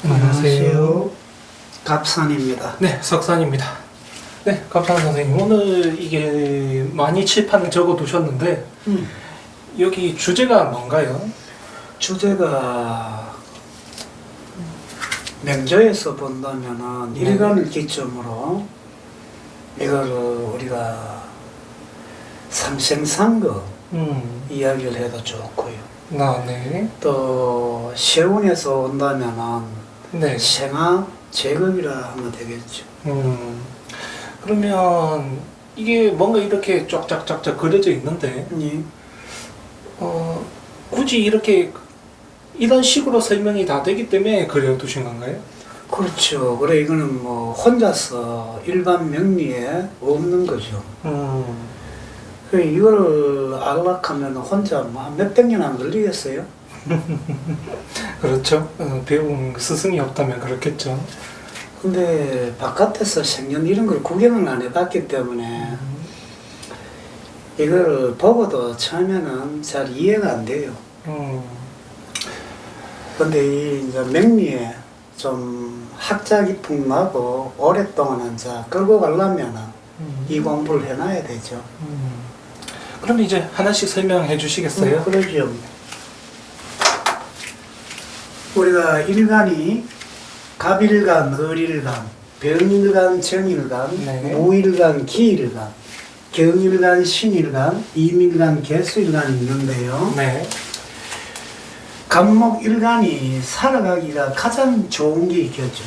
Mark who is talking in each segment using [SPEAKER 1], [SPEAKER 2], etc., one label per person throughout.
[SPEAKER 1] 안녕하세요. 갑산입니다.
[SPEAKER 2] 네, 석산입니다. 네, 갑산 선생님. 오늘 이게 많이 칠판을 적어 두셨는데, 여기 주제가 뭔가요?
[SPEAKER 1] 주제가 명조에서 본다면은 일간을 기점으로 이거를 우리가 삼생상거 이야기를 해도 좋고요.
[SPEAKER 2] 네.
[SPEAKER 1] 또 세운에서 온다면은
[SPEAKER 2] 네.
[SPEAKER 1] 생화 제급이라 하면 되겠죠.
[SPEAKER 2] 그러면 이게 뭔가 이렇게 쫙쫙쫙쫙 그려져 있는데,
[SPEAKER 1] 예.
[SPEAKER 2] 굳이 이렇게 이런 식으로 설명이 다 되기 때문에 그려두신 건가요?
[SPEAKER 1] 그렇죠. 그래 이거는 뭐 혼자서 일반 명리에 없는 거죠. 그 이걸 알락하면 혼자 뭐 몇백 년 안 걸리겠어요?
[SPEAKER 2] 그렇죠. 배운 스승이 없다면 그렇겠죠.
[SPEAKER 1] 근데 바깥에서 생년 이런 걸 구경을 안 해봤기 때문에 이걸 보고도 처음에는 잘 이해가 안 돼요. 근데 이 이제 명리에 좀 학자 깊음 나고 오랫동안 이제 끌고 가려면은 이 공부를 해놔야 되죠.
[SPEAKER 2] 그럼 이제 하나씩 설명해 주시겠어요?
[SPEAKER 1] 그러죠. 우리가 일간이 갑일간, 을일간, 병일간, 정일간,
[SPEAKER 2] 네.
[SPEAKER 1] 무일간, 기일간, 경일간, 신일간, 임일간, 개수일간이 있는데요.
[SPEAKER 2] 네.
[SPEAKER 1] 갑목일간이 살아가기가 가장 좋은 게 있겠죠.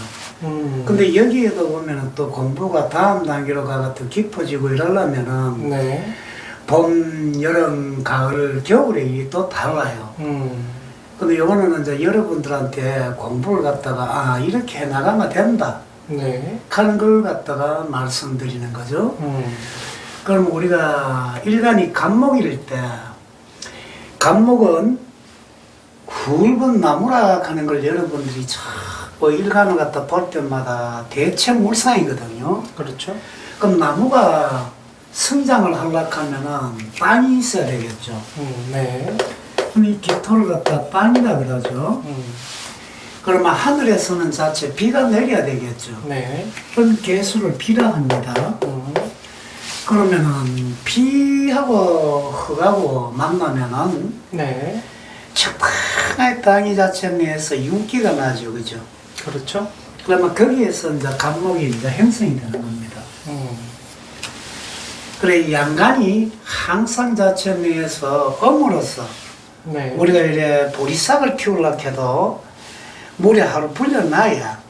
[SPEAKER 1] 근데 여기에도 보면은 또 공부가 다음 단계로 가가 더 깊어지고 이러려면은
[SPEAKER 2] 네.
[SPEAKER 1] 봄, 여름, 가을, 겨울에 또 달라요. 근데 요거는 이제 여러분들한테 공부를 갖다가 이렇게 해 나가면 된다
[SPEAKER 2] 네.
[SPEAKER 1] 하는 걸 갖다가 말씀드리는 거죠. 그럼 우리가 일간이 갑목일 때 갑목은 굵은 나무라 하는 걸 여러분들이 자꾸 일간을 갖다 볼 때마다 대체 물상이거든요.
[SPEAKER 2] 그렇죠.
[SPEAKER 1] 그럼 나무가 성장을 하려고 하면은 빵이 있어야 되겠죠.
[SPEAKER 2] 네.
[SPEAKER 1] 그럼 이 기토를 갖다 빵이라 그러죠. 그러면 하늘에서는 자체 비가 내려야 되겠죠.
[SPEAKER 2] 네.
[SPEAKER 1] 그럼 개수를 비라 합니다. 그러면은 비하고 흙하고 만나면은
[SPEAKER 2] 네.
[SPEAKER 1] 적당한 땅이 자체 내에서 윤기가 나죠. 그죠?
[SPEAKER 2] 그렇죠.
[SPEAKER 1] 그러면 거기에서 이제 갑목이 이제 형성이 되는 겁니다. 그래, 이 양간이 항상 자체 내에서 엄으로서
[SPEAKER 2] 네.
[SPEAKER 1] 우리가 이래 보리싹을 키우려고 해도 물에 하루 불려놔야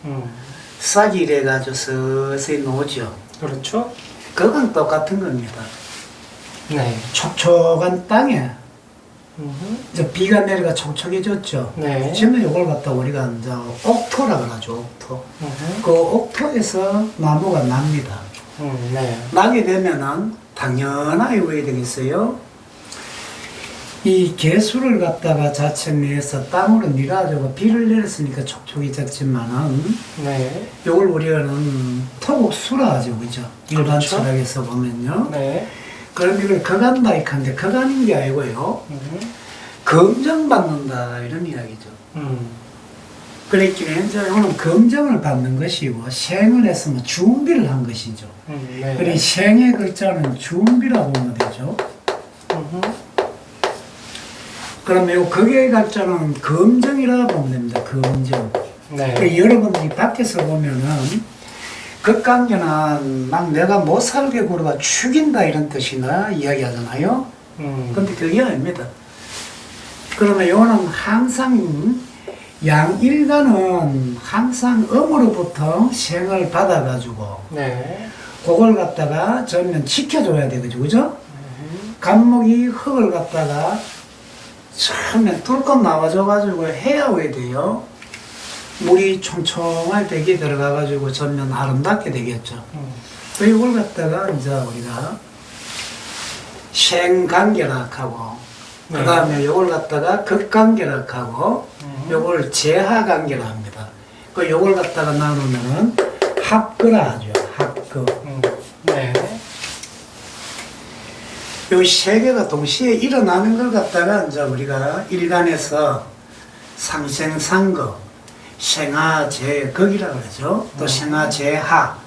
[SPEAKER 1] 싹이 이래가지고 서서히 녹죠.
[SPEAKER 2] 그렇죠.
[SPEAKER 1] 그건 똑같은 겁니다.
[SPEAKER 2] 네.
[SPEAKER 1] 촉촉한 땅에 이제 비가 내려가 촉촉해졌죠.
[SPEAKER 2] 네.
[SPEAKER 1] 지금 이걸 갖다 우리가 이제 옥토라 그러죠. 옥토. 그 옥토에서 나무가 납니다.
[SPEAKER 2] 네.
[SPEAKER 1] 나게 되면은 당연하게 왜 되겠어요? 이 개수를 갖다가 자체 내에서 땅으로 밀어가지고 비를 내렸으니까 촉촉해졌지만은
[SPEAKER 2] 네.
[SPEAKER 1] 요걸 우리는 토국수라 하죠. 그죠? 일반
[SPEAKER 2] 그렇죠.
[SPEAKER 1] 철학에서 보면요.
[SPEAKER 2] 네.
[SPEAKER 1] 그럼 이걸 거간다 이칸데 거간인 게 아니고요. 검정받는다 이런 이야기죠. 그랬기 때문에 이제 오늘 검정을 받는 것이고 생을 했으면 준비를 한 것이죠.
[SPEAKER 2] 네.
[SPEAKER 1] 그래 생의 글자는 준비라고 보면 되죠. 그러면 요 극의 글자는 검정이라고 보면 됩니다. 검정.
[SPEAKER 2] 네.
[SPEAKER 1] 그러니까 여러분들이 밖에서 보면은 극관계는 막 내가 못 살게 굴어가 죽인다 이런 뜻이나 이야기하잖아요. 근데 그게 아닙니다. 그러면 요거는 항상 양일간은 항상 음으로부터 생을 받아가지고
[SPEAKER 2] 네.
[SPEAKER 1] 그걸 갖다가 전면 지켜줘야 되겠죠. 그죠? 갑목이 흙을 갖다가 처음에 뚫고 나와줘가지고 해야 왜 돼요? 물이 총총할 때기 들어가가지고 전면 아름답게 되겠죠. 이걸 갖다가 이제 우리가 생관계락하고
[SPEAKER 2] 네.
[SPEAKER 1] 그 다음에 이걸 갖다가 극관계락하고 요걸 재하관계라 합니다. 그 요걸 갖다가 나누면은 합거라 하죠. 합거.
[SPEAKER 2] 네.
[SPEAKER 1] 요 세 개가 동시에 일어나는 걸 갖다가 이제 우리가 일간에서 상생상거, 생하제 극이라 그러죠. 또 생하제하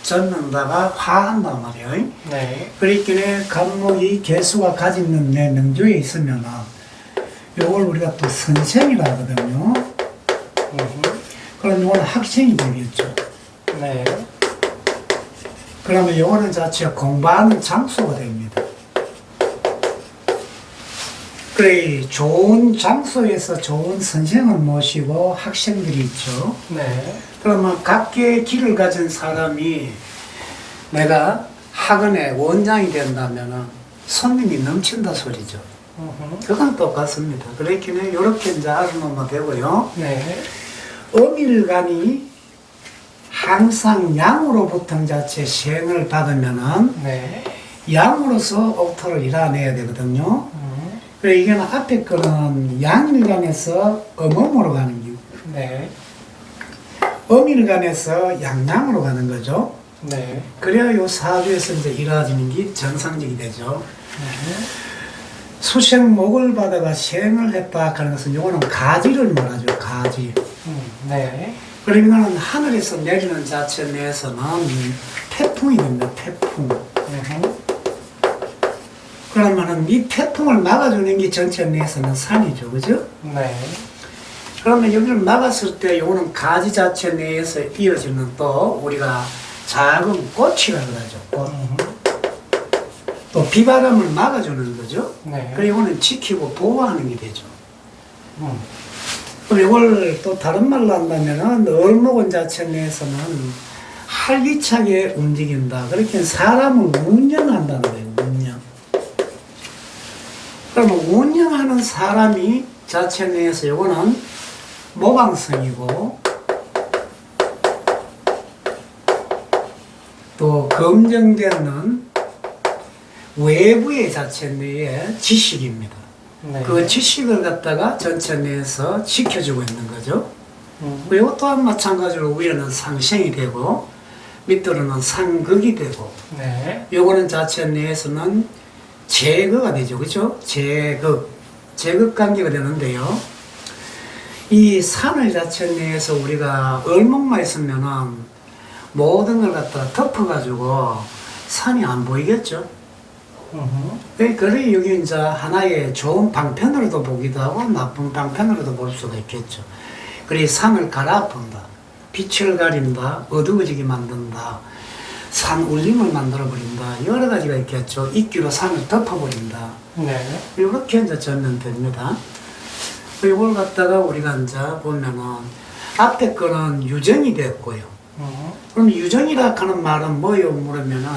[SPEAKER 1] 젖는다가 화한단 말이에요.
[SPEAKER 2] 네.
[SPEAKER 1] 그러니까 간목이 개수가 가지는 내 명주에 있으면 요걸 우리가 또 선생이라 하거든요. 그럼 요거는 학생이 되겠죠.
[SPEAKER 2] 네.
[SPEAKER 1] 그러면 요거는 자체가 공부하는 장소가 됩니다. 그래, 좋은 장소에서 좋은 선생을 모시고 학생들이 있죠.
[SPEAKER 2] 네.
[SPEAKER 1] 그러면 각계의 길을 가진 사람이 내가 학원의 원장이 된다면 손님이 넘친다 소리죠. 그건 똑같습니다. 그렇긴 해. 요렇게 이제 알아놓으면 되고요.
[SPEAKER 2] 네.
[SPEAKER 1] 엄일간이 항상 양으로부터 자체 시행을 받으면은
[SPEAKER 2] 네.
[SPEAKER 1] 양으로서 옥토를 일어내야 되거든요. 그래, 이게는 앞에 거는 양일간에서 엄음으로 가는 게
[SPEAKER 2] 네.
[SPEAKER 1] 엄일간에서 양양으로 가는 거죠.
[SPEAKER 2] 네.
[SPEAKER 1] 그래야 요 사주에서 이제 이루어지는 게 정상적이 되죠. 수생목을 받아가 시행을 했다 하는 것은 요거는 가지를 말하죠. 가지.
[SPEAKER 2] 네.
[SPEAKER 1] 그러면은 하늘에서 내리는 자체 내에서는 태풍이 됩니다. 태풍. 그러면은 이 태풍을 막아주는 게 전체 내에서는 산이죠. 그죠?
[SPEAKER 2] 네.
[SPEAKER 1] 그러면 여기를 막았을 때 요거는 가지 자체 내에서 이어지는 또 우리가 작은 꽃이라 그러죠. 꽃. 또 비바람을 막아주는 거죠.
[SPEAKER 2] 네.
[SPEAKER 1] 그리고 이거는 지키고 보호하는 게 되죠. 그럼 이걸 또 다른 말로 한다면은 얼목원 자체 내에서는 활기차게 움직인다. 그렇게 사람을 운영한다는 거예요. 운영. 그러면 운영하는 사람이 자체 내에서 이거는 모방성이고 또 검증되는 외부의 자체 내의 지식입니다.
[SPEAKER 2] 네.
[SPEAKER 1] 그 지식을 갖다가 전체 내에서 지켜주고 있는 거죠. 이것 또한 마찬가지로 위에는 상생이 되고 밑으로는 상극이 되고
[SPEAKER 2] 네.
[SPEAKER 1] 요거는 자체 내에서는 제거가 되죠. 그죠? 제극 관계가 되는데요. 이 산을 자체 내에서 우리가 얼목만 있으면은 모든 걸 갖다가 덮어가지고 산이 안 보이겠죠. 그래 여기 이제 하나의 좋은 방편으로도 보기도 하고 나쁜 방편으로도 볼 수가 있겠죠. 그래 산을 갈아엎는다, 빛을 가린다, 어두워지게 만든다, 산 울림을 만들어 버린다, 여러 가지가 있겠죠. 이끼로 산을 덮어버린다.
[SPEAKER 2] 네.
[SPEAKER 1] 이렇게 이제 전면 됩니다. 이걸 갖다가 우리가 이제 보면은 앞에 거는 유정이 됐고요. 그럼 유정이라 하는 말은 뭐요? 물으면은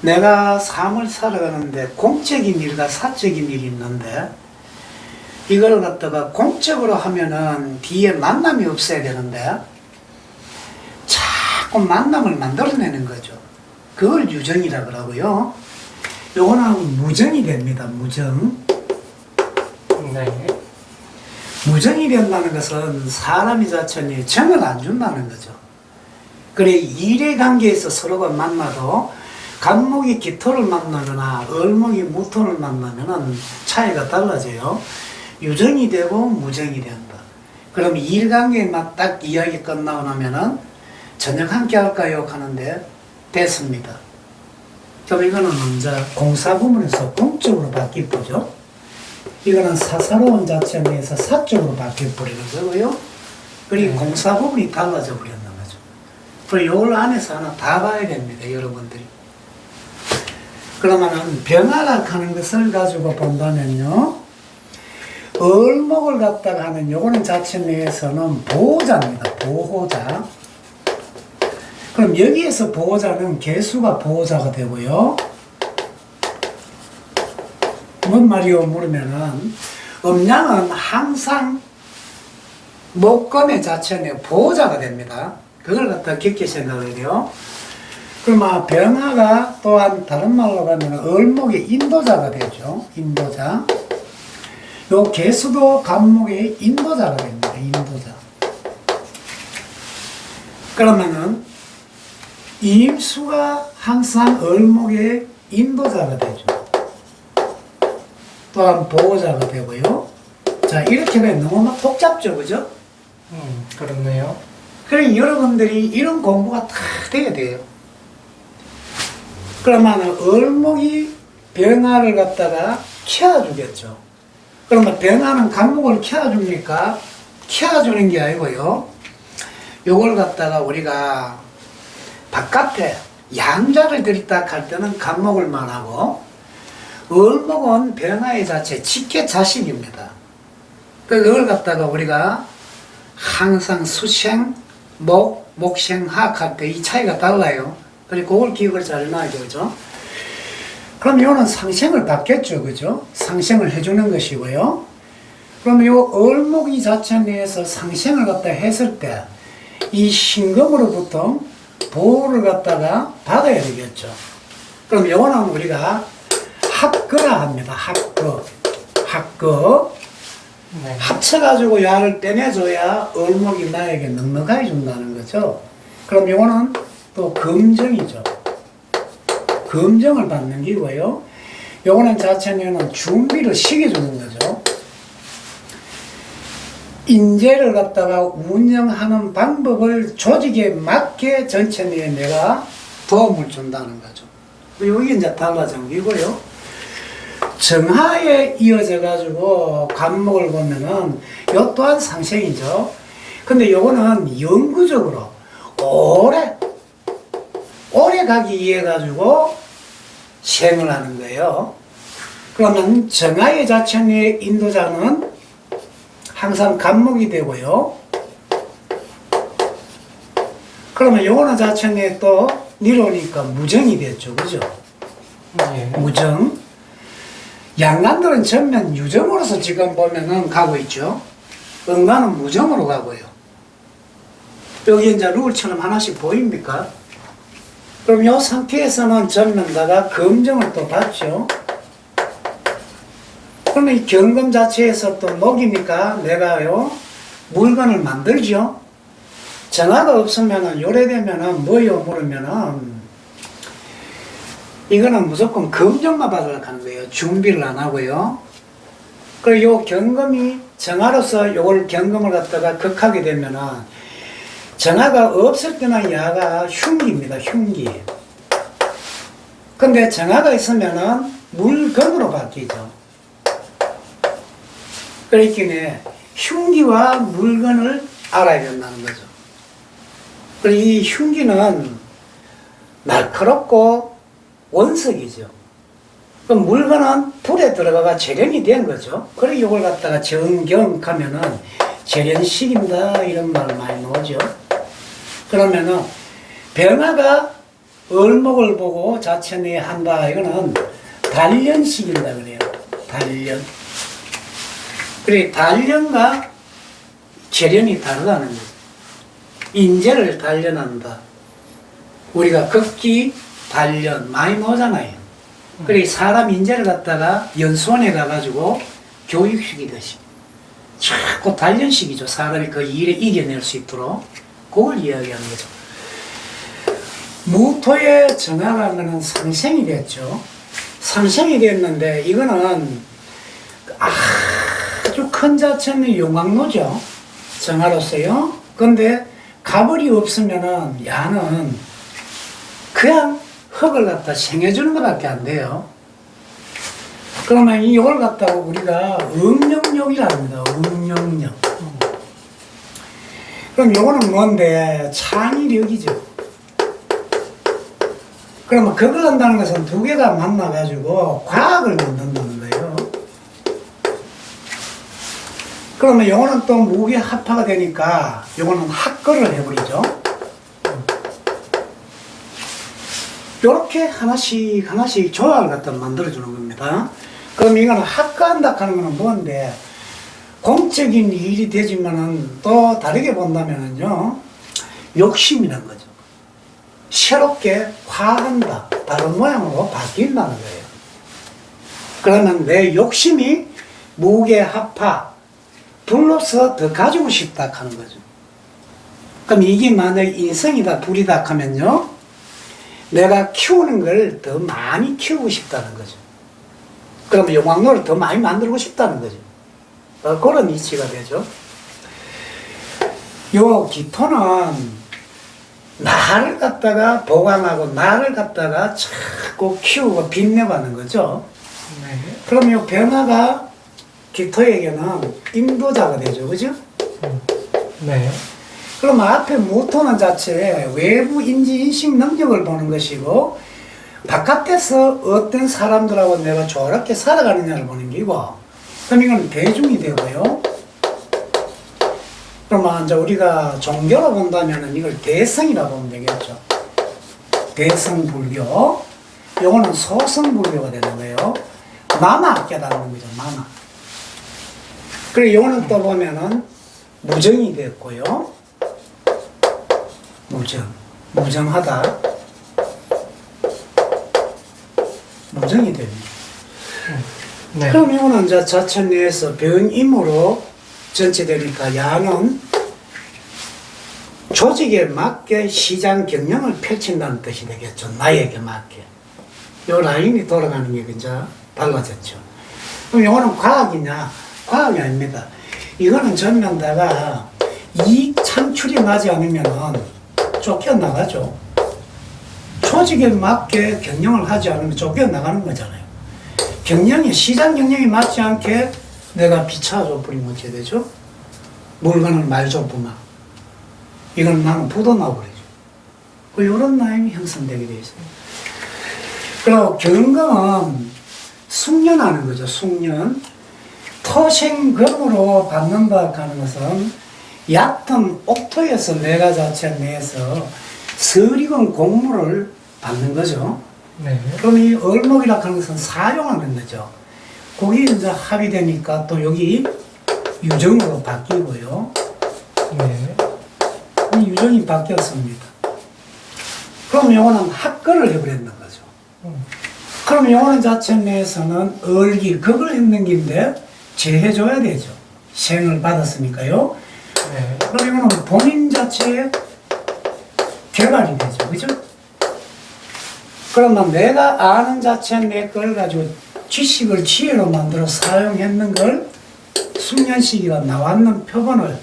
[SPEAKER 1] 내가 삶을 살아가는데 공적인 일과 사적인 일이 있는데 이걸 갖다가 공적으로 하면은 뒤에 만남이 없어야 되는데 자꾸 만남을 만들어내는 거죠. 그걸 유정이라 그러고요. 요거는 무정이 됩니다. 무정.
[SPEAKER 2] 네.
[SPEAKER 1] 무정이 된다는 것은 사람이 자체に정을 안 준다는 거죠. 그래 일의 관계에서 서로가 만나도 간목이 기토를 만나거나 을목이 무토를 만나면은 차이가 달라져요. 유정이 되고 무정이 된다. 그럼 일관계만 딱 이야기 끝나고 나면은 저녁 함께 할까요? 하는데 됐습니다. 그럼 이거는 이제 공사 부문에서 공적으로 바뀌고죠. 이거는 사사로운 자체 내에서 사적으로 바뀌어버리는 거고요. 그리고 공사 부분이 달라져 버리는 거죠. 그리고 이걸 안에서 하나 다 봐야 됩니다. 여러분들이. 그러면은 병화라 하는 것을 가지고 본다면요. 을목을 갖다가 하는 요거는 자체 내에서는 보호자입니다. 보호자. 그럼 여기에서 보호자는 개수가 보호자가 되고요. 뭔 말이요? 물으면은 음양은 항상 목금의 자체 내 보호자가 됩니다. 그걸 갖다 깊게 생각해야 돼요. 그러면 병화가 또한 다른 말로 가면 을목의 인도자가 되죠. 인도자. 요 개수도 간목의 인도자가 됩니다. 인도자. 그러면은 임수가 항상 을목의 인도자가 되죠. 또한 보호자가 되고요. 자, 이렇게 하면 너무 막 복잡죠, 그죠?
[SPEAKER 2] 그렇네요.
[SPEAKER 1] 그래, 여러분들이 이런 공부가 다 돼야 돼요. 그러면 을목이 병화를 갖다가 키워주겠죠. 그러면 병화는 간목을 키워줍니까? 키워주는 게 아니고요. 요걸 갖다가 우리가 바깥에 양자를 들이다 할 때는 간목을 말하고, 을목은 병화의 자체, 직계 자식입니다. 그걸 갖다가 우리가 항상 수생, 목생, 화학 때 이 차이가 달라요. 그리고 그걸 기억을 잘 해놔야죠, 그죠? 그럼 이거는 상생을 받겠죠, 그죠? 상생을 해주는 것이고요. 그럼 요 을목이 자체 내에서 상생을 갖다 했을 때, 이 신금으로부터 보호를 갖다가 받아야 되겠죠. 그럼 요거는 우리가 합거라 합니다. 합거.
[SPEAKER 2] 네.
[SPEAKER 1] 합쳐가지고 야를 빼내줘야 을목이 나에게 넉넉하게 준다는 거죠. 그럼 요거는 또 검정이죠. 검정을 받는 기고요. 요거는 자체는 준비를 시켜주는 거죠. 인재를 갖다가 운영하는 방법을 조직에 맞게 전체 내에 내가 도움을 준다는 거죠. 여기 이제 달라진 기고요. 정하에 이어져 가지고 간목을 보면은 요 또한 상생이죠. 근데 요거는 영구적으로 오래 가기 위해 가지고 생을 하는 거예요. 그러면 정하의 자체의 인도자는 항상 간목이 되고요. 그러면 요거는 자체에 또 니로니까 무정이 됐죠. 그죠?
[SPEAKER 2] 네.
[SPEAKER 1] 무정. 양간들은 전면 유정으로서 지금 보면은 가고 있죠. 은간은 무정으로 가고요. 여기 이제 룰처럼 하나씩 보입니까? 그럼 이 상태에서는 전면다가 검정을 또 받죠. 그러면 이 경금 자체에서 또 녹이니까 내가요, 물건을 만들죠. 정화가 없으면은, 요래되면은 뭐요? 물으면은, 이거는 무조건 검정만 받으려고 하는 거예요. 준비를 안 하고요. 그리고 요 경금이 정화로서 요걸 경금을 갖다가 극하게 되면은, 정화가 없을 때는 야가 흉기입니다. 흉기. 근데 정화가 있으면은 물건으로 바뀌죠. 그러니까 흉기와 물건을 알아야 된다는 거죠. 그리고 이 흉기는 날카롭고 원석이죠. 그럼 물건은 불에 들어가가 재련이 된 거죠. 그리고 이걸 갖다가 정경하면은 재련식입니다. 이런 말 많이 나오죠. 그러면은 병화가 을목을 보고 자체 내에 한다. 이거는 단련식이다 그래요. 단련. 그래, 단련과 재련이 다르다는 거죠. 인재를 단련한다. 우리가 극기, 단련 많이 나오잖아요. 그래, 사람 인재를 갖다가 연수원에 가가지고 교육시키듯이 자꾸 단련식이죠. 사람이 그 일에 이겨낼 수 있도록 그걸 이야기하는 거죠. 무토의 정화라는 것은 상생이 됐죠. 상생이 됐는데 이거는 아주 큰 자체는 용광로죠. 정화로서요. 근데 가벌이 없으면은 야는 그냥 흙을 갖다 생해주는 것밖에 안 돼요. 그러면 이걸 갖다가 우리가 음영력이라 합니다. 음영력. 그럼 요거는 뭔데? 창의력이죠. 그러면 그걸 한다는 것은 두 개가 만나가지고 과학을 만든다는 거예요. 그러면 요거는 또 무게 합파가 되니까 요거는 합거를 해버리죠. 요렇게 하나씩 조합을 갖다 만들어주는 겁니다. 그럼 이거는 합거한다 하는 거는 뭔데? 공적인 일이 되지만은 또 다르게 본다면은요, 욕심이라는 거죠. 새롭게 화한다. 다른 모양으로 바뀐다는 거예요. 그러면 내 욕심이 무게 합파, 불로서 더 가지고 싶다 하는 거죠. 그럼 이게 만약 인성이다, 불이다 하면요, 내가 키우는 걸 더 많이 키우고 싶다는 거죠. 그러면 용광로를 더 많이 만들고 싶다는 거죠. 그런 이치가 되죠. 요 기토는 나를 갖다가 보강하고 나를 갖다가 자꾸 키우고 빛내가는 거죠.
[SPEAKER 2] 네.
[SPEAKER 1] 그럼 이 변화가 기토에게는 인도자가 되죠. 그죠?
[SPEAKER 2] 네.
[SPEAKER 1] 그럼 앞에 모토는 자체 외부 인지 인식 능력을 보는 것이고 바깥에서 어떤 사람들하고 내가 조화롭게 살아가느냐를 보는 게고, 그럼 이건 대중이 되고요. 그러면 이제 우리가 종교로 본다면 이걸 대성이라고 보면 되겠죠. 대성불교. 요거는 소성불교가 되는 거예요. 마마 깨닫는 거죠. 마마. 그리고 요거는 또 보면은 무정이 됐고요. 무정하다. 무정이 됩니다.
[SPEAKER 2] 네.
[SPEAKER 1] 그럼 이거는 이제 자체 내에서 병임으로 전체되니까 야는 조직에 맞게 시장 경영을 펼친다는 뜻이 되겠죠. 나에게 맞게. 요 라인이 돌아가는 게 이제 달라졌죠. 그럼 이거는 과학이냐? 과학이 아닙니다. 이거는 전면 다가 이익 창출이 나지 않으면은 쫓겨나가죠. 조직에 맞게 경영을 하지 않으면 쫓겨나가는 거잖아요. 경영이, 시장 경영이 맞지 않게 내가 비차줘 버리면 어떻게 되죠? 물건을 말줘 보면 이건 나는 부도나고 그러죠. 이런 라인이 형성되게 되어 있어요. 그리고 경금은 숙련하는 거죠. 숙련. 토생금으로 받는다 하는 것은 얕은 옥토에서 내가 자체 내에서 서리건 곡물을 받는 거죠.
[SPEAKER 2] 네.
[SPEAKER 1] 그럼 이 얼목이라 하는 것은 사용하는 거죠. 거기 이제 합의되니까 또 여기 유정으로 바뀌고요.
[SPEAKER 2] 네.
[SPEAKER 1] 이 유정이 바뀌었습니다. 그럼 이거는 합거를 해버렸는 거죠. 그럼 이거는 자체 내에서는 얼기, 극을 했는 긴데 제해줘야 되죠. 생을 받았으니까요.
[SPEAKER 2] 네.
[SPEAKER 1] 그럼 이거는 본인 자체의 개발이 되죠. 그죠? 그러면 내가 아는 자체 내 걸 가지고 지식을 지혜로 만들어 사용했는 걸 숙련시기가 나왔는 표본을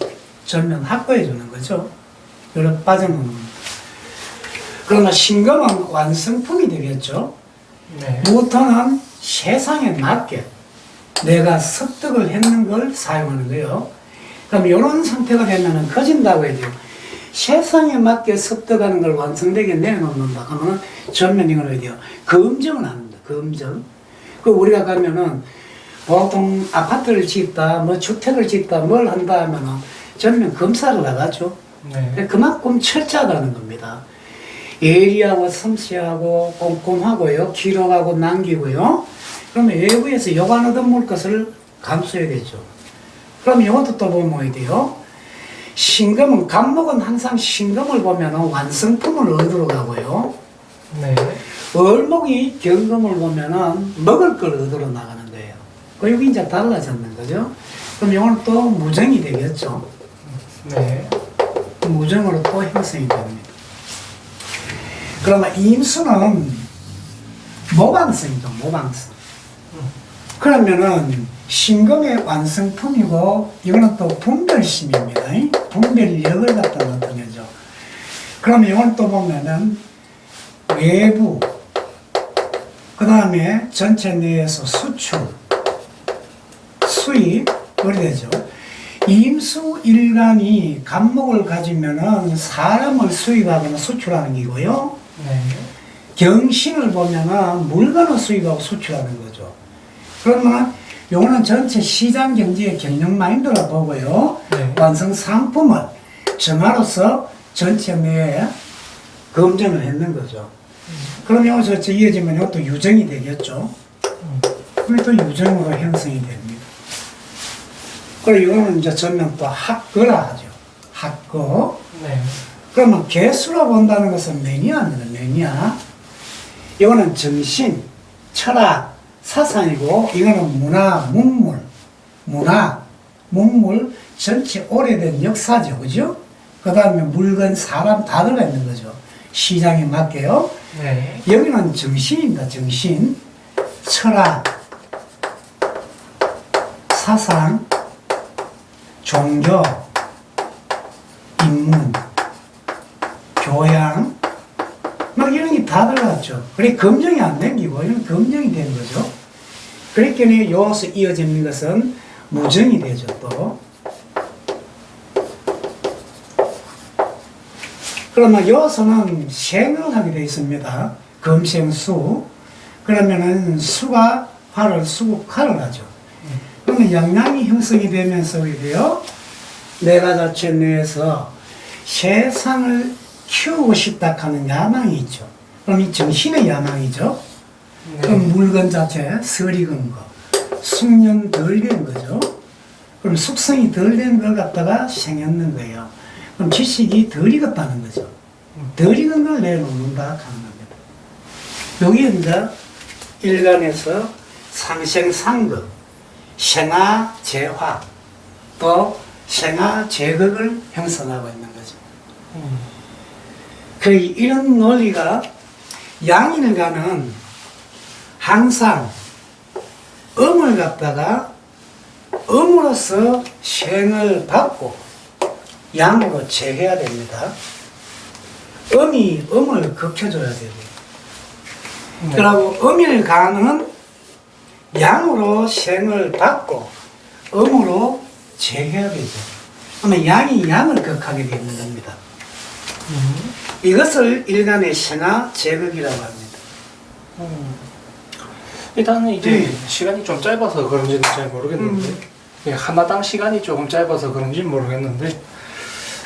[SPEAKER 1] 전면 확보해 주는 거죠. 여기로 빠져나오는 겁니다. 그러나 신금은 완성품이 되겠죠.
[SPEAKER 2] 네.
[SPEAKER 1] 모터는 세상에 맞게 내가 습득을 했는 걸 사용하는 거예요. 그럼 이런 상태가 되면은 커진다고 해야 돼요. 세상에 맞게 습득하는 걸 완성되게 내놓는다 하면 전면 이걸 해야 돼요. 검증을 합니다. 검증. 그 우리가 가면은 보통 아파트를 짓다, 뭐 주택을 짓다, 뭘 한다 하면은 전면 검사를 나가죠.
[SPEAKER 2] 네.
[SPEAKER 1] 그만큼 철저하다는 겁니다. 예리하고 섬세하고 꼼꼼하고요. 기록하고 남기고요. 그러면 외부에서 요관 얻어먹을 것을 감수해야 되죠. 그럼 이것도 또 보면 뭐야 돼요? 신금은, 간목은 항상 신금을 보면 완성품을 얻으러 가고요.
[SPEAKER 2] 네.
[SPEAKER 1] 얼목이 경금을 보면은 먹을 걸 얻으러 나가는 거예요. 그 여기 이제 달라졌는 거죠. 그럼 이거는 또 무정이 되겠죠.
[SPEAKER 2] 네.
[SPEAKER 1] 무정으로 또 형성이 됩니다. 그러면 임수는 모방성이죠. 모방성. 그러면은 신금의 완성품이고 이거는 또 분별심입니다. 분별력을 갖다 나타내죠. 그러면 이건 또 보면은 외부, 그 다음에 전체 내에서 수출, 수입, 그래 되죠. 임수일간이 간목을 가지면은 사람을 수입하거나 수출하는 기고요.
[SPEAKER 2] 네.
[SPEAKER 1] 경신을 보면은 물건을 수입하고 수출하는 거죠. 그러면 요거는 전체 시장 경제의 경영 마인드라 보고요.
[SPEAKER 2] 네.
[SPEAKER 1] 완성 상품을 정화로서 전체 내에 검증을 했는 거죠. 그럼 여기서 이어지면 이것도 유정이 되겠죠. 그럼 또 유정으로 형성이 됩니다. 그리고 이거는 이제 전면 또 학거라 하죠. 학거.
[SPEAKER 2] 네.
[SPEAKER 1] 그러면 개수로 본다는 것은 매니아입니다. 매니아. 이거는 정신, 철학, 사상이고 이거는 문화, 문물. 문화, 문물 전체 오래된 역사죠. 그죠? 그 다음에 물건, 사람 다 들어가 있는 거죠. 시장에 맞게요.
[SPEAKER 2] 네.
[SPEAKER 1] 여기는 정신입니다. 정신, 철학, 사상, 종교, 인문, 교양, 막 이런 게 다 들어갔죠. 그래, 검증이 안 된기고, 이건 검증이 된 거죠. 그랬더니 여기서 이어지는 것은 무정이 되죠, 또. 그러나 여기서는 생을 하게 되어 있습니다. 금생수. 그러면은 수가 화를 수국화를 하죠. 그러면 영양이 형성이 되면서 이래요. 내가 자체 내에서 세상을 키우고 싶다 하는 야망이 있죠. 그럼 이 정신의 야망이죠. 그럼 물건 자체 설익은 거, 숙련 덜 된 거죠. 그럼 숙성이 덜 된 걸 갖다가 생겼는 거예요. 그럼 지식이 덜 익었다는 거죠. 덜 익은 걸 내놓는다 하는 겁니다. 여기 이제 일간에서 상생상극, 생화재화, 또 생화재극을 형성하고 있는 거죠. 그 이런 논리가 양인간은 항상 음을 갖다가 음으로서 생을 받고 양으로 재해야 됩니다. 음이 음을 극혀줘야 되고, 그리고 음일간은 양으로 생을 받고 음으로 재해야 되죠. 그러면 양이 양을 극하게 되는 겁니다. 이것을 일간의 생화 제극이라고 합니다.
[SPEAKER 2] 일단은 이제 시간이 좀 짧아서 그런지는 잘 모르겠는데 예, 하나당 시간이 조금 짧아서 그런지는 모르겠는데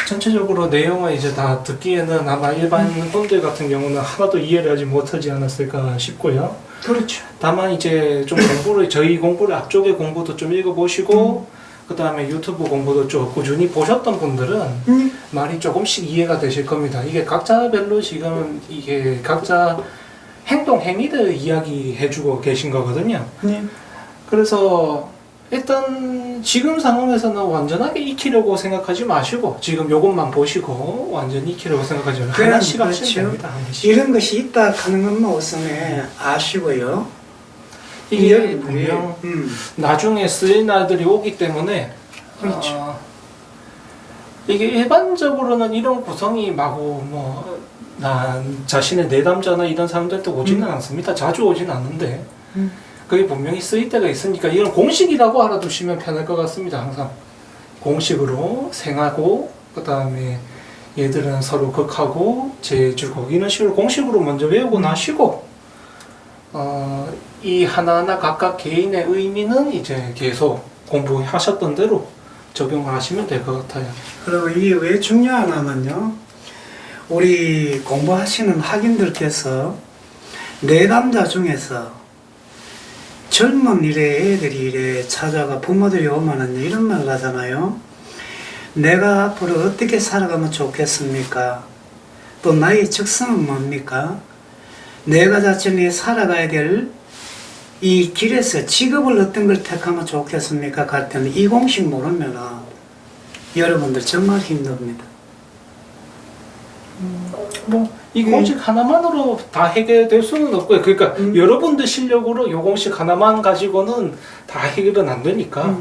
[SPEAKER 2] 전체적으로 내용을 이제 다 듣기에는 아마 일반 분들 같은 경우는 하나도 이해를 하지 못하지 않았을까 싶고요.
[SPEAKER 1] 그렇죠.
[SPEAKER 2] 다만 이제 좀 공부를 저희 공부를 앞쪽에 공부도 좀 읽어보시고 그 다음에 유튜브 공부도 좀 꾸준히 보셨던 분들은 말이 조금씩 이해가 되실 겁니다. 이게 각자별로 지금 이게 각자 행동 행위들 이야기해주고 계신 거거든요. 그래서 일단 지금 상황에서는 완전하게 익히려고 생각하지 마시고 지금 요것만 보시고 완전히 익히려고 생각하지 마시고 하나씩 하시면 됩니다. 하나씩.
[SPEAKER 1] 이런 것이 있다 하는 것만 우선에 아시고요.
[SPEAKER 2] 이게 분명 나중에 쓰일 날들이 오기 때문에
[SPEAKER 1] 그렇죠.
[SPEAKER 2] 이게 일반적으로는 이런 구성이 마구 나 자신의 내담자나 이런 사람들도 오지는 않습니다. 자주 오지는 않는데 그게 분명히 쓰일 때가 있으니까 이런 공식이라고 알아두시면 편할 것 같습니다. 항상 공식으로 생하고 그 다음에 얘들은 서로 극하고 재주고 이런 식으로 공식으로 먼저 외우고 나시고 이 하나하나 각각 개인의 의미는 이제 계속 공부하셨던 대로 적용을 하시면 될 것 같아요.
[SPEAKER 1] 그리고 이게 왜 중요하냐면요. 우리 공부하시는 학인들께서 내담자 중에서 젊은 이래 애들이 이래 찾아가 부모들이 오면은 이런 말 하잖아요. 내가 앞으로 어떻게 살아가면 좋겠습니까? 또 나의 적성은 뭡니까? 내가 자신이 살아가야 될 이 길에서 직업을 어떤 걸 택하면 좋겠습니까? 갈 때는 이 공식 모르면 여러분들 정말 힘듭니다.
[SPEAKER 2] 이 공식 하나만으로 다 해결될 수는 없고요. 그러니까 여러분들 실력으로 이 공식 하나만 가지고는 다 해결은 안 되니까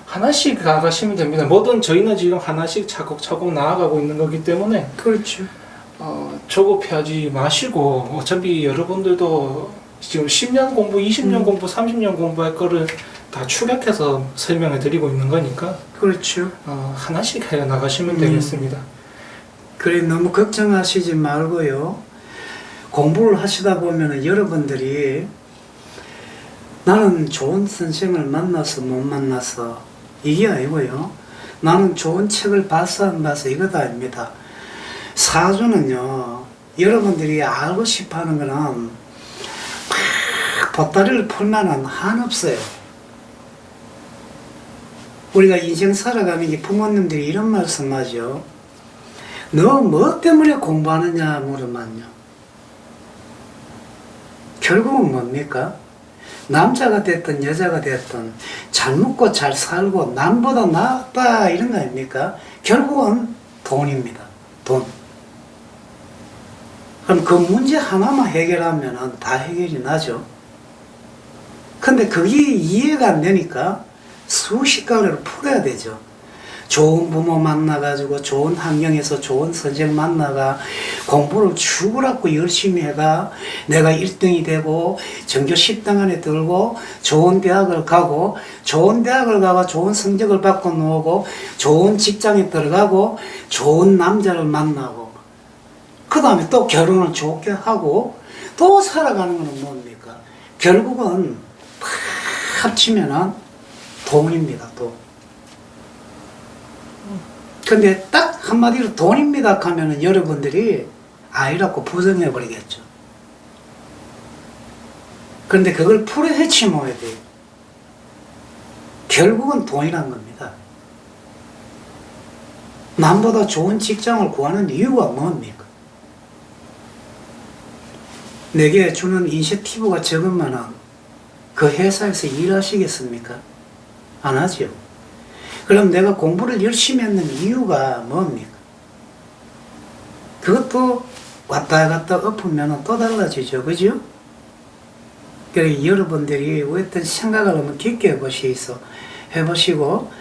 [SPEAKER 2] 하나씩 나가시면 됩니다. 뭐든 저희는 지금 하나씩 차곡차곡 나아가고 있는 거기 때문에
[SPEAKER 1] 그렇죠.
[SPEAKER 2] 조급해하지 마시고 어차피 여러분들도 지금 10년 공부, 20년 공부, 30년 공부할 거를 다 축약해서 설명을 드리고 있는 거니까
[SPEAKER 1] 그렇죠.
[SPEAKER 2] 하나씩 해 나가시면 되겠습니다.
[SPEAKER 1] 그래 너무 걱정하시지 말고요. 공부를 하시다 보면 여러분들이 나는 좋은 선생을 만나서 못 만나서 이게 아니고요. 나는 좋은 책을 봐서 안 봐서 이거도 아닙니다. 사주는요. 여러분들이 알고 싶어하는 거는 막 보따리를 풀만한 한없어요. 우리가 인생 살아가는 게 부모님들이 이런 말씀하죠. 너 뭐 때문에 공부하느냐 물으면요. 결국은 뭡니까? 남자가 됐든 여자가 됐든 잘 먹고 잘 살고 남보다 낫다 이런 거 아닙니까? 결국은 돈입니다. 돈. 그럼 그 문제 하나만 해결하면 다 해결이 나죠. 근데 그게 이해가 안 되니까 수십 가지를 풀어야 되죠. 좋은 부모 만나가지고 좋은 환경에서 좋은 선생 만나가 공부를 죽으라고 열심히 해가 내가 1등이 되고 전교 10등 안에 들고 좋은 대학을 가고 좋은 대학을 가고 좋은 성적을 받고 나오고 좋은 직장에 들어가고 좋은 남자를 만나고 그 다음에 또 결혼을 좋게 하고 또 살아가는 것은 뭡니까? 결국은 다 합치면은 돈입니다, 돈. 근데 딱 한마디로 돈입니다 하면은 여러분들이 아니라고 부정해 버리겠죠. 그런데 그걸 풀어헤치면 돼요. 결국은 돈이란 겁니다. 남보다 좋은 직장을 구하는 이유가 뭡니까? 내게 주는 인센티브가 적으면은 그 회사에서 일하시겠습니까? 안 하죠. 그럼 내가 공부를 열심히 했는 이유가 뭡니까? 그것도 왔다 갔다 엎으면 또 달라지죠. 그죠? 그래서 여러분들이 어떤 생각을 한번 깊게 해보시고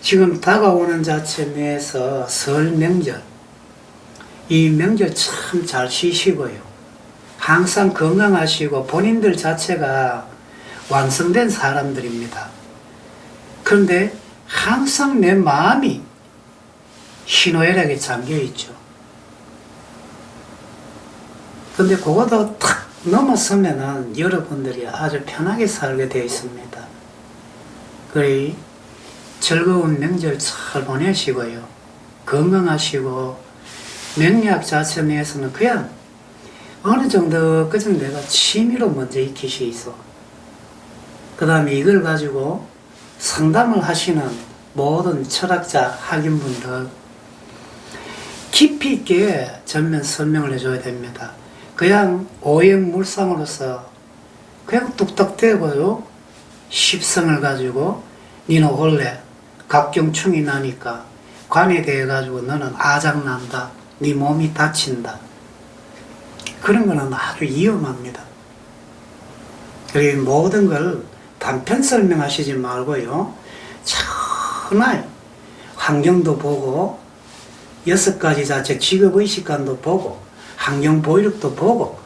[SPEAKER 1] 지금 다가오는 자체 내에서 설 명절 이 명절 참 잘 쉬시고요. 항상 건강하시고 본인들 자체가 완성된 사람들입니다. 그런데 항상 내 마음이 희노애락에 잠겨있죠. 근데 그거도 탁 넘어서면은 여러분들이 아주 편하게 살게 되어 있습니다. 그래 즐거운 명절 잘 보내시고요. 건강하시고 명리학 자체 내에서는 그냥 어느 정도 그정 내가 취미로 먼저 익히시 있어. 그 다음에 이걸 가지고 상담을 하시는 모든 철학자 학인분들 깊이 있게 전면 설명을 해줘야 됩니다. 그냥 오행물상으로서 그냥 뚝딱 대고요. 십성을 가지고 니는 원래 각경충이 나니까 관에 대해 가지고 너는 아작난다. 네 몸이 다친다. 그런 거는 아주 위험합니다. 그리고 모든 걸 단편 설명하시지 말고요. 천하의 환경도 보고 6가지 자체 직업의식관도 보고 환경보유력도 보고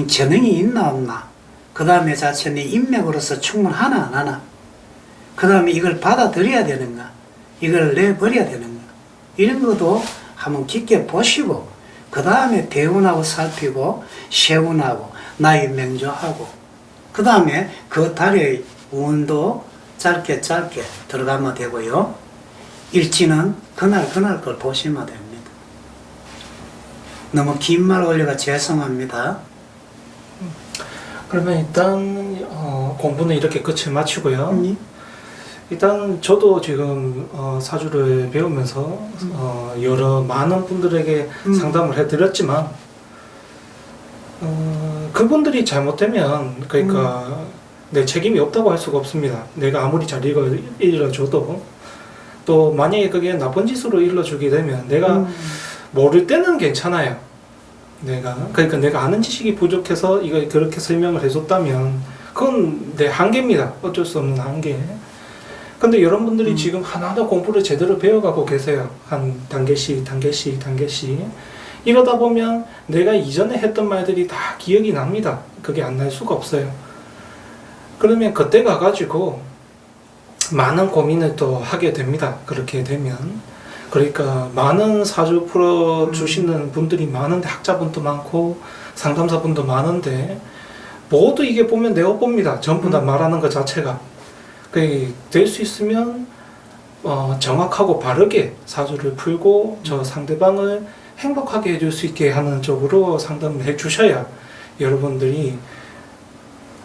[SPEAKER 1] 재능이 있나 없나 그 다음에 자체 내 인맥으로서 충분하나 안 하나 그 다음에 이걸 받아들여야 되는가 이걸 내버려야 되는가 이런 것도 한번 깊게 보시고 그 다음에 대운하고 살피고 세운하고 나이 명조하고 그 다음에 그 달의 운도 짧게 들어가면 되고요. 일지는 그날 걸 보시면 됩니다. 너무 긴 말 올려가 죄송합니다.
[SPEAKER 2] 그러면 일단 공부는 이렇게 끝을 마치고요. 일단 저도 지금 사주를 배우면서 여러 많은 분들에게 상담을 해드렸지만 그분들이 잘못되면 그러니까 내 책임이 없다고 할 수가 없습니다. 내가 아무리 잘 일러줘도 또 만약에 그게 나쁜 짓으로 일러주게 되면 내가 모를 때는 괜찮아요. 그러니까 내가 아는 지식이 부족해서 이걸 그렇게 설명을 해줬다면 그건 내 한계입니다. 어쩔 수 없는 한계. 근데 여러분들이 지금 하나하나 공부를 제대로 배워가고 계세요. 한 단계씩 이러다 보면 내가 이전에 했던 말들이 다 기억이 납니다. 그게 안 날 수가 없어요. 그러면 그때 가가지고 많은 고민을 또 하게 됩니다. 그렇게 되면 그러니까 많은 사주 풀어주시는 분들이 많은데 학자분도 많고 상담사분도 많은데 모두 이게 보면 내어봅니다. 전부 다 말하는 것 자체가 될 수 있으면 정확하고 바르게 사주를 풀고 저 상대방을 행복하게 해줄 수 있게 하는 쪽으로 상담을 해주셔야 여러분들이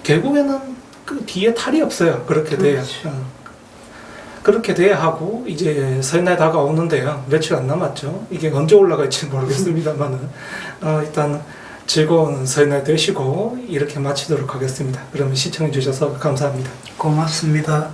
[SPEAKER 2] 결국에는 그 뒤에 탈이 없어요. 그렇게 돼야. 그렇게 돼야 하고 이제 설날 다가오는데요. 며칠 안 남았죠. 이게 언제 올라갈지 모르겠습니다만은 일단 즐거운 설날 되시고 이렇게 마치도록 하겠습니다. 그러면 시청해 주셔서 감사합니다.
[SPEAKER 1] 고맙습니다.